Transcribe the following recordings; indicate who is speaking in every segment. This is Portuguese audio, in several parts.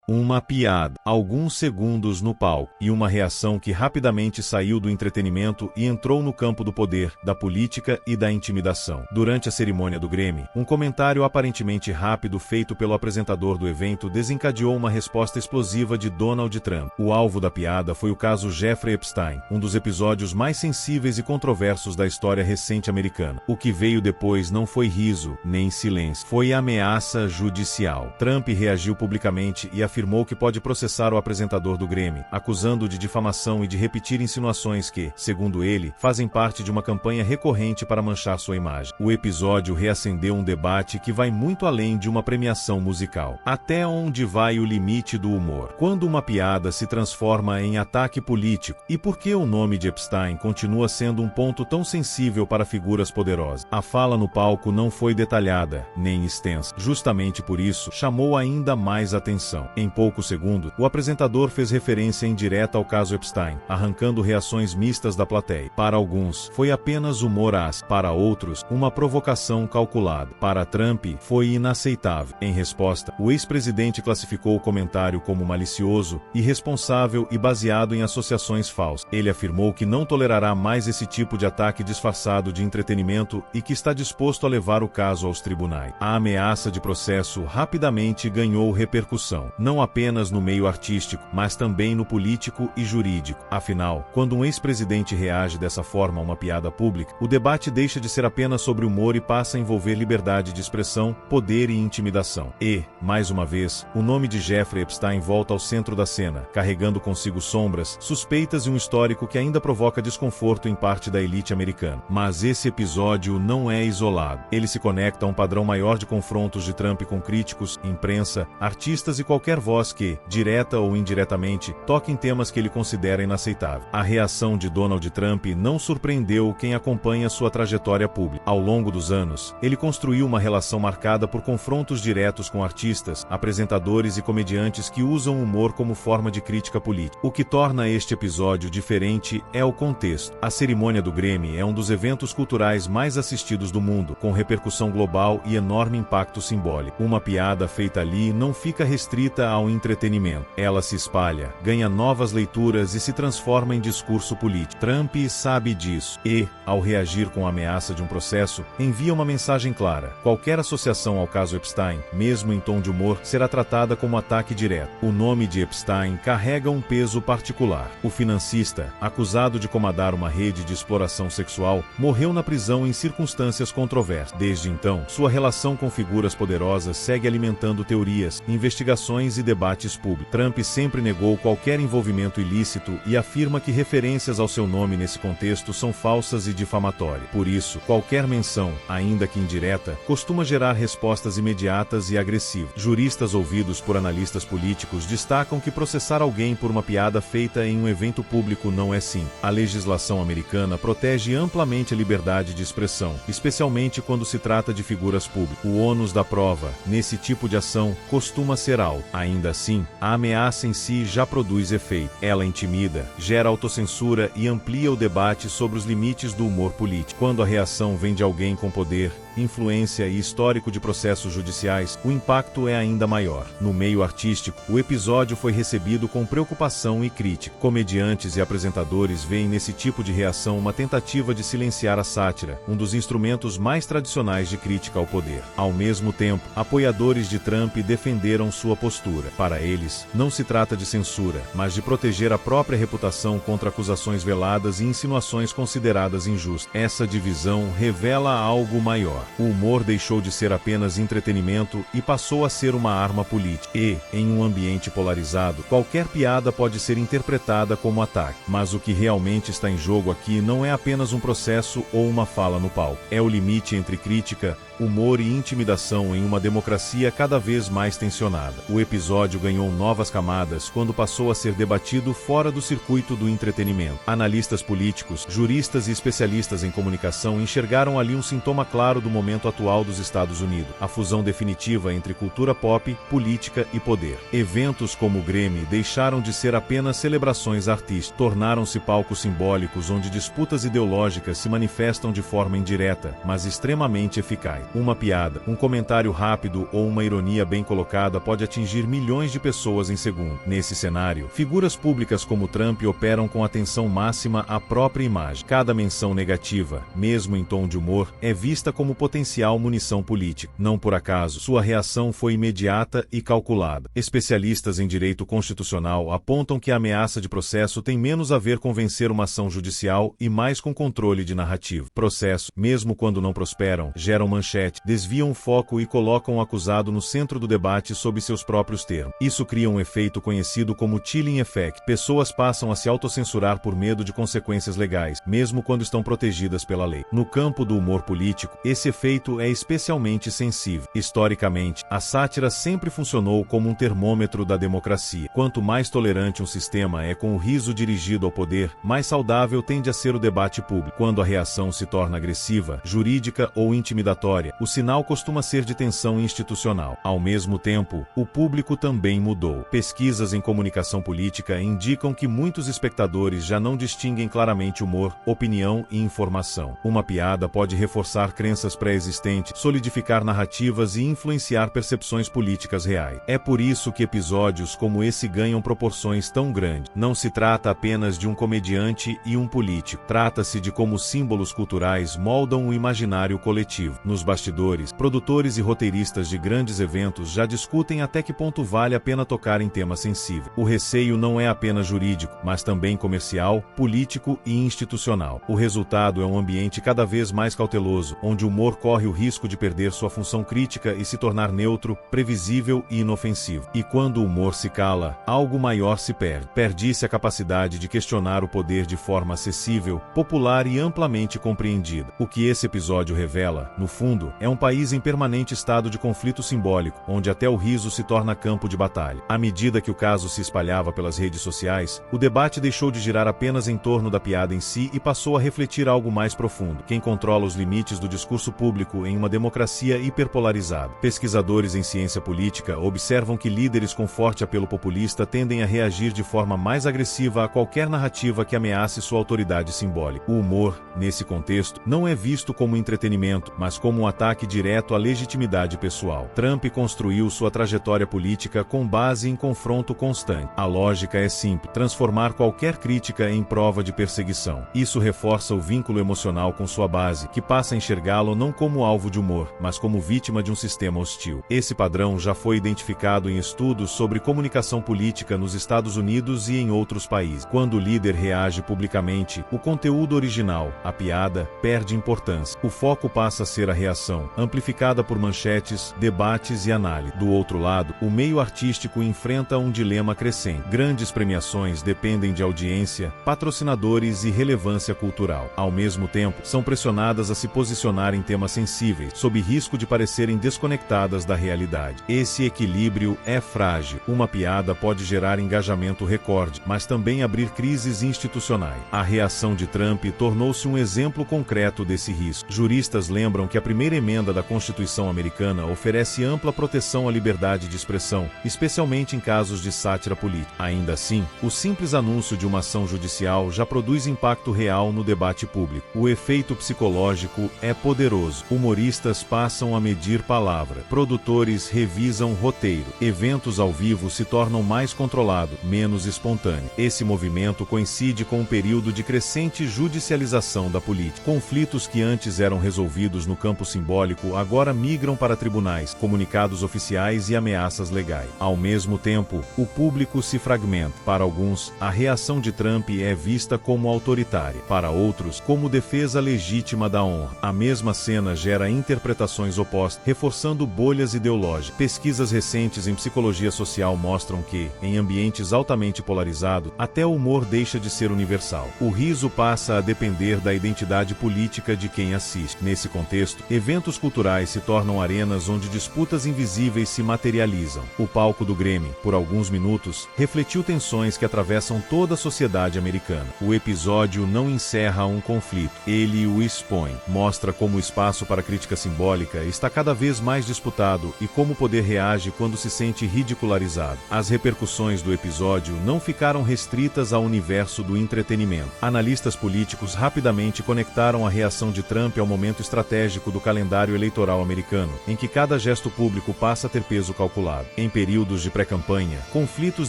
Speaker 1: Uma piada, alguns segundos no palco, e uma reação que rapidamente saiu do entretenimento e entrou no campo do poder, da política e da intimidação. Durante a cerimônia do Grammy, um comentário aparentemente rápido feito pelo apresentador do evento desencadeou uma resposta explosiva de Donald Trump. O alvo da piada foi o caso Jeffrey Epstein, um dos episódios mais sensíveis e controversos da história recente americana. O que veio depois não foi riso, nem silêncio, foi ameaça judicial. Trump reagiu publicamente e afirmou que pode processar o apresentador do Grammy, acusando-o de difamação e de repetir insinuações que, segundo ele, fazem parte de uma campanha recorrente para manchar sua imagem. O episódio reacendeu um debate que vai muito além de uma premiação musical. Até onde vai o limite do humor? Quando uma piada se transforma em ataque político? E por que o nome de Epstein continua sendo um ponto tão sensível para figuras poderosas? A fala no palco não foi detalhada, nem extensa. Justamente por isso, chamou ainda mais atenção. Em poucos segundos, o apresentador fez referência indireta ao caso Epstein, arrancando reações mistas da plateia. Para alguns, foi apenas humor ácido. Para outros, uma provocação calculada. Para Trump, foi inaceitável. Em resposta, o ex-presidente classificou o comentário como malicioso, irresponsável e baseado em associações falsas. Ele afirmou que não tolerará mais esse tipo de ataque disfarçado de entretenimento e que está disposto a levar o caso aos tribunais. A ameaça de processo rapidamente ganhou repercussão, não apenas no meio artístico, mas também no político e jurídico. Afinal, quando um ex-presidente reage dessa forma a uma piada pública, o debate deixa de ser apenas sobre humor e passa a envolver liberdade de expressão, poder e intimidação. E, mais uma vez, o nome de Jeffrey Epstein volta ao centro da cena, carregando consigo sombras, suspeitas e um histórico que ainda provoca desconforto em parte da elite americana. Mas esse episódio não é isolado. Ele se conecta a um padrão maior de confrontos de Trump com críticos, imprensa, artistas e qualquer voz que, direta ou indiretamente, toque em temas que ele considera inaceitável. A reação de Donald Trump não surpreendeu quem acompanha sua trajetória pública. Ao longo dos anos, ele construiu uma relação marcada por confrontos diretos com artistas, apresentadores e comediantes que usam o humor como forma de crítica política. O que torna este episódio diferente é o contexto. A cerimônia do Grammy é um dos eventos culturais mais assistidos do mundo, com repercussão global e enorme impacto simbólico. Uma piada feita ali não fica restrita ao entretenimento. Ela se espalha, ganha novas leituras e se transforma em discurso político. Trump sabe disso e, ao reagir com a ameaça de um processo, envia uma mensagem clara. Qualquer associação ao caso Epstein, mesmo em tom de humor, será tratada como ataque direto. O nome de Epstein carrega um peso particular. O financista, acusado de comandar uma rede de exploração sexual, morreu na prisão em circunstâncias controversas. Desde então, sua relação com figuras poderosas segue alimentando teorias, investigações e debates públicos. Trump sempre negou qualquer envolvimento ilícito e afirma que referências ao seu nome nesse contexto são falsas e difamatórias. Por isso, qualquer menção, ainda que indireta, costuma gerar respostas imediatas e agressivas. Juristas ouvidos por analistas políticos destacam que processar alguém por uma piada feita em um evento público não é simples. A legislação americana protege amplamente a liberdade de expressão, especialmente quando se trata de figuras públicas. O ônus da prova, nesse tipo de ação, costuma ser alto. Ainda assim, a ameaça em si já produz efeito. Ela intimida, gera autocensura e amplia o debate sobre os limites do humor político. Quando a reação vem de alguém com poder, influência e histórico de processos judiciais, o impacto é ainda maior. No meio artístico, o episódio foi recebido com preocupação e crítica. Comediantes e apresentadores veem nesse tipo de reação uma tentativa de silenciar a sátira, um dos instrumentos mais tradicionais de crítica ao poder. Ao mesmo tempo, apoiadores de Trump defenderam sua postura. Para eles, não se trata de censura, mas de proteger a própria reputação contra acusações veladas e insinuações consideradas injustas. Essa divisão revela algo maior. O humor deixou de ser apenas entretenimento e passou a ser uma arma política. E, em um ambiente polarizado, qualquer piada pode ser interpretada como ataque. Mas o que realmente está em jogo aqui não é apenas um processo ou uma fala no palco. É o limite entre crítica, humor e intimidação em uma democracia cada vez mais tensionada. O episódio ganhou novas camadas quando passou a ser debatido fora do circuito do entretenimento. Analistas políticos, juristas e especialistas em comunicação enxergaram ali um sintoma claro do momento atual dos Estados Unidos, a fusão definitiva entre cultura pop, política e poder. Eventos como o Grammy deixaram de ser apenas celebrações artísticas, tornaram-se palcos simbólicos onde disputas ideológicas se manifestam de forma indireta, mas extremamente eficaz. sociais. Uma piada, um comentário rápido ou uma ironia bem colocada pode atingir milhões de pessoas em segundo. Nesse cenário, figuras públicas como Trump operam com atenção máxima à própria imagem. Cada menção negativa, mesmo em tom de humor, é vista como potencial munição política. Não por acaso, sua reação foi imediata e calculada. Especialistas em direito constitucional apontam que a ameaça de processo tem menos a ver com vencer uma ação judicial e mais com controle de narrativa. Processo, mesmo quando não prosperam, geram manchete, desviam o foco e colocam o acusado no centro do debate sob seus próprios termos. Isso cria um efeito conhecido como chilling effect. Pessoas passam a se autocensurar por medo de consequências legais, mesmo quando estão protegidas pela lei. No campo do humor político, esse efeito é especialmente sensível. Historicamente, a sátira sempre funcionou como um termômetro da democracia. Quanto mais tolerante um sistema é com o riso dirigido ao poder, mais saudável tende a ser o debate público. Quando a reação se torna agressiva, jurídica ou intimidatória, o sinal costuma ser de tensão institucional. Ao mesmo tempo, o público também mudou. Pesquisas em comunicação política indicam que muitos espectadores já não distinguem claramente humor, opinião e informação. Uma piada pode reforçar crenças pré-existentes, solidificar narrativas e influenciar percepções políticas reais. É por isso que episódios como esse ganham proporções tão grandes. Não se trata apenas de um comediante e um político. Trata-se de como símbolos culturais moldam o imaginário coletivo. Nos bastidores, produtores e roteiristas de grandes eventos já discutem até que ponto vale a pena tocar em temas sensíveis. O receio não é apenas jurídico, mas também comercial, político e institucional. O resultado é um ambiente cada vez mais cauteloso, onde o humor corre o risco de perder sua função crítica e se tornar neutro, previsível e inofensivo. E quando o humor se cala, algo maior se perde. Perde-se a capacidade de questionar o poder de forma acessível, popular e amplamente compreendida. O que esse episódio revela, no fundo, é um país em permanente estado de conflito simbólico, onde até o riso se torna campo de batalha. À medida que o caso se espalhava pelas redes sociais, o debate deixou de girar apenas em torno da piada em si e passou a refletir algo mais profundo. Quem controla os limites do discurso público em uma democracia hiperpolarizada? Pesquisadores em ciência política observam que líderes com forte apelo populista tendem a reagir de forma mais agressiva a qualquer narrativa que ameace sua autoridade simbólica. O humor, nesse contexto, não é visto como entretenimento, mas como um ataque direto à legitimidade pessoal. Trump construiu sua trajetória política com base em confronto constante. A lógica é simples: transformar qualquer crítica em prova de perseguição. Isso reforça o vínculo emocional com sua base, que passa a enxergá-lo não como alvo de humor, mas como vítima de um sistema hostil. Esse padrão já foi identificado em estudos sobre comunicação política nos Estados Unidos e em outros países. Quando o líder reage publicamente, o conteúdo original, a piada, perde importância. O foco passa a ser a reação, amplificada por manchetes, debates e análise. Do outro lado, o meio artístico enfrenta um dilema crescente. Grandes premiações dependem de audiência, patrocinadores e relevância cultural. Ao mesmo tempo, são pressionadas a se posicionar em temas sensíveis, sob risco de parecerem desconectadas da realidade. Esse equilíbrio é frágil. Uma piada pode gerar engajamento recorde, mas também abrir crises institucionais. A reação de Trump tornou-se um exemplo concreto desse risco. Juristas lembram que a primeira emenda da Constituição americana oferece ampla proteção à liberdade de expressão, especialmente em casos de sátira política. Ainda assim, o simples anúncio de uma ação judicial já produz impacto real no debate público. O efeito psicológico é poderoso. Humoristas passam a medir palavra. Produtores revisam roteiro. Eventos ao vivo se tornam mais controlados, menos espontâneos. Esse movimento coincide com um período de crescente judicialização da política. Conflitos que antes eram resolvidos no campo simbólico agora migram para tribunais, comunicados oficiais e ameaças legais. Ao mesmo tempo, o público se fragmenta. Para alguns, a reação de Trump é vista como autoritária. Para outros, como defesa legítima da honra. A mesma cena gera interpretações opostas, reforçando bolhas ideológicas. Pesquisas recentes em psicologia social mostram que, em ambientes altamente polarizados, até o humor deixa de ser universal. O riso passa a depender da identidade política de quem assiste. Nesse contexto, eventos culturais se tornam arenas onde disputas invisíveis se materializam. O palco do Grammy, por alguns minutos, refletiu tensões que atravessam toda a sociedade americana. O episódio não encerra um conflito, ele o expõe. Mostra como o espaço para crítica simbólica está cada vez mais disputado e como o poder reage quando se sente ridicularizado. As repercussões do episódio não ficaram restritas ao universo do entretenimento. Analistas políticos rapidamente conectaram a reação de Trump ao momento estratégico do calendário calendário eleitoral americano, em que cada gesto público passa a ter peso calculado. Em períodos de pré-campanha, conflitos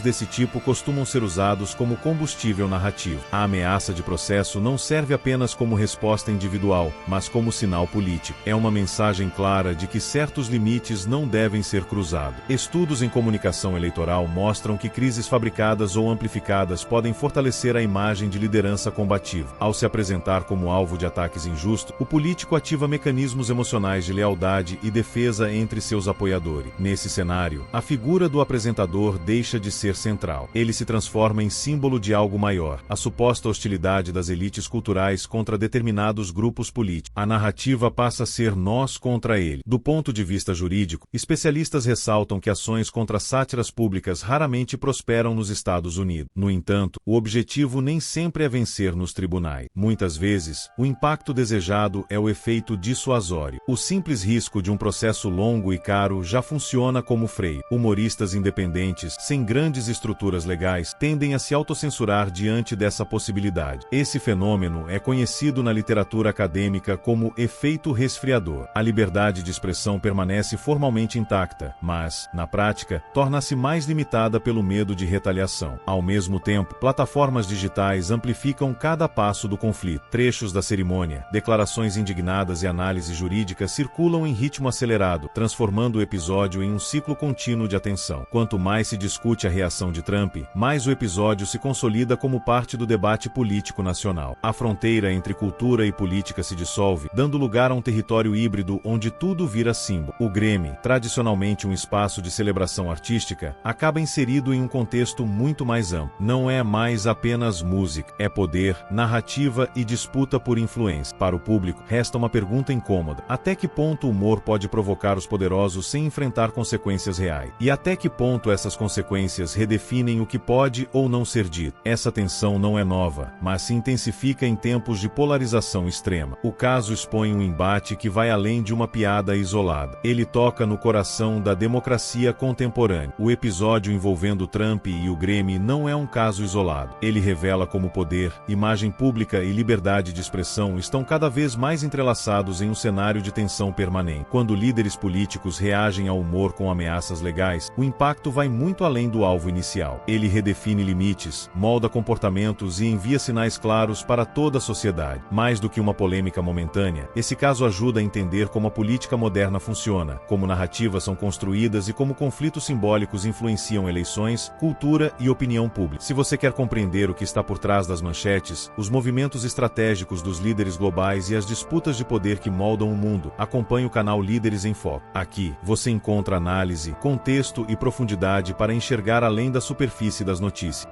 Speaker 1: desse tipo costumam ser usados como combustível narrativo. A ameaça de processo não serve apenas como resposta individual, mas como sinal político. É uma mensagem clara de que certos limites não devem ser cruzados. Estudos em comunicação eleitoral mostram que crises fabricadas ou amplificadas podem fortalecer a imagem de liderança combativa. Ao se apresentar como alvo de ataques injustos, o político ativa mecanismos emocionais de lealdade e defesa entre seus apoiadores. Nesse cenário, a figura do apresentador deixa de ser central. Ele se transforma em símbolo de algo maior, a suposta hostilidade das elites culturais contra determinados grupos políticos. A narrativa passa a ser nós contra ele. Do ponto de vista jurídico, especialistas ressaltam que ações contra sátiras públicas raramente prosperam nos Estados Unidos. No entanto, o objetivo nem sempre é vencer nos tribunais. Muitas vezes, o impacto desejado é o efeito dissuasório. O simples risco de um processo longo e caro já funciona como freio. Humoristas independentes, sem grandes estruturas legais, tendem a se autocensurar diante dessa possibilidade. Esse fenômeno é conhecido na literatura acadêmica como efeito resfriador. A liberdade de expressão permanece formalmente intacta, mas, na prática, torna-se mais limitada pelo medo de retaliação. Ao mesmo tempo, plataformas digitais amplificam cada passo do conflito. Trechos da cerimônia, declarações indignadas e análise jurídica circulam em ritmo acelerado, transformando o episódio em um ciclo contínuo de atenção. Quanto mais se discute a reação de Trump, mais o episódio se consolida como parte do debate político nacional. A fronteira entre cultura e política se dissolve, dando lugar a um território híbrido onde tudo vira símbolo. O Grammy, tradicionalmente um espaço de celebração artística, acaba inserido em um contexto muito mais amplo. Não é mais apenas música, é poder, narrativa e disputa por influência. Para o público, resta uma pergunta incômoda: até que ponto o humor pode provocar os poderosos sem enfrentar consequências reais? E até que ponto essas consequências redefinem o que pode ou não ser dito? Essa tensão não é nova, mas se intensifica em tempos de polarização extrema. O caso expõe um embate que vai além de uma piada isolada. Ele toca no coração da democracia contemporânea. O episódio envolvendo Trump e o Grammy não é um caso isolado. Ele revela como poder, imagem pública e liberdade de expressão estão cada vez mais entrelaçados em um cenário de tensão permanente. Quando líderes políticos reagem ao humor com ameaças legais, o impacto vai muito além do alvo inicial. Ele redefine limites, molda comportamentos e envia sinais claros para toda a sociedade. Mais do que uma polêmica momentânea, esse caso ajuda a entender como a política moderna funciona, como narrativas são construídas e como conflitos simbólicos influenciam eleições, cultura e opinião pública. Se você quer compreender o que está por trás das manchetes, os movimentos estratégicos dos líderes globais e as disputas de poder que moldam o mundo, acompanhe o canal Líderes em Foco. Aqui, você encontra análise, contexto e profundidade para enxergar além da superfície das notícias.